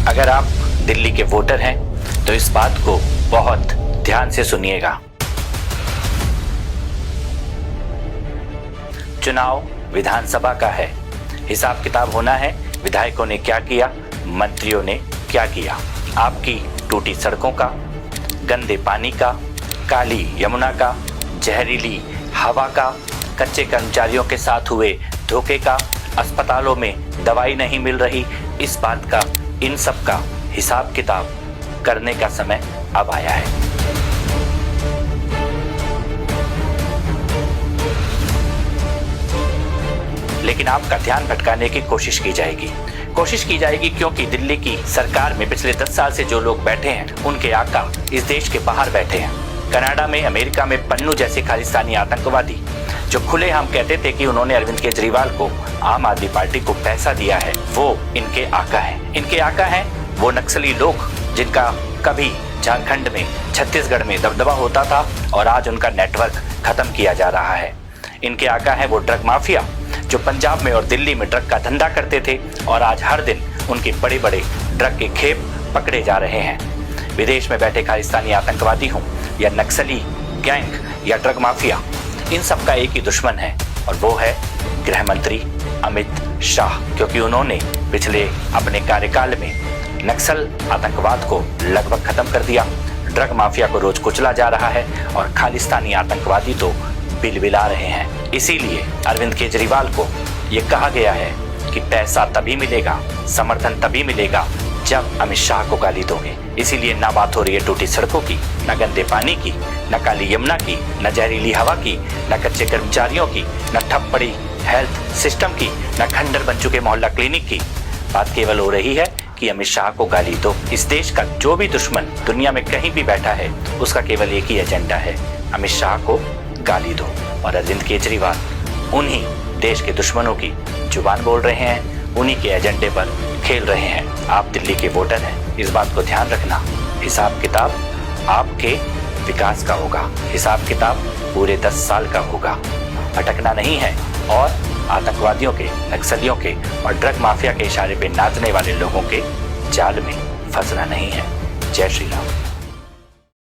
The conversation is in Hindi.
अगर आप दिल्ली के वोटर हैं तो इस बात को बहुत ध्यान से सुनिएगा। चुनाव विधानसभा का है, हिसाब किताब होना है विधायकों ने क्या किया, मंत्रियों ने क्या किया। आपकी टूटी सड़कों का, गंदे पानी का, काली यमुना का, जहरीली हवा का, कच्चे कर्मचारियों के साथ हुए धोखे का, अस्पतालों में दवाई नहीं मिल रही, इस बात का, इन सब का हिसाब किताब करने का समय अब आया है। लेकिन आपका ध्यान भटकाने की कोशिश की जाएगी क्योंकि दिल्ली की सरकार में पिछले 10 साल से जो लोग बैठे हैं उनके आका इस देश के बाहर बैठे हैं। कनाडा में, अमेरिका में पन्नू जैसे खालिस्तानी आतंकवादी जो खुलेआम कहते थे कि उन्होंने अरविंद केजरीवाल को, आम आदमी पार्टी को पैसा दिया है, वो इनके आका हैं। इनके आका हैं वो नक्सली लोग जिनका कभी झारखंड में, छत्तीसगढ़ में दबदबा होता था और आज उनका नेटवर्क खत्म किया जा रहा है। इनके आका हैं वो ड्रग माफिया जो पंजाब में और दिल्ली में ड्रग का धंधा करते थे और आज हर दिन उनके बड़े बड़े ड्रग के खेप पकड़े जा रहे हैं। विदेश में बैठे खालिस्तानी आतंकवादी हों या नक्सली गैंग या ड्रग माफिया, इन सब का एक ही दुश्मन है और वो है गृह मंत्री अमित शाह, क्योंकि उन्होंने पिछले अपने कार्यकाल में नक्सल आतंकवाद को लगभग खत्म कर दिया, ड्रग माफिया को रोज कुचला जा रहा है और खालिस्तानी आतंकवादी तो बिलबिला रहे हैं। इसीलिए अरविंद केजरीवाल को ये कहा गया है कि पैसा तभी मिलेगा, समर्थन तभी मिलेगा जब अमित शाह को गाली दोगे। इसीलिए ना बात हो रही है टूटी सड़कों की, न गंदे पानी की, न काली यमुना की, न जहरीली हवा की, न कच्चे कर्मचारियों की, न ठप पड़ी हेल्थ सिस्टम की, न खंडर बन चुके मोहल्ला क्लिनिक की। बात केवल हो रही है कि अमित शाह को गाली दो। इस देश का जो भी दुश्मन दुनिया में कहीं भी बैठा है उसका केवल एक ही एजेंडा है, अमित शाह को गाली दो। और अरविंद केजरीवाल उन्हीं देश के दुश्मनों की जुबान बोल रहे हैं, उन्हीं के एजेंडे पर खेल रहे हैं। आप दिल्ली के वोटर हैं, इस बात को ध्यान रखना। हिसाब किताब आपके विकास का होगा, हिसाब किताब पूरे 10 साल का होगा। भटकना नहीं है और आतंकवादियों के, नक्सलियों के और ड्रग माफिया के इशारे पे नाचने वाले लोगों के जाल में फंसना नहीं है। जय श्री राम।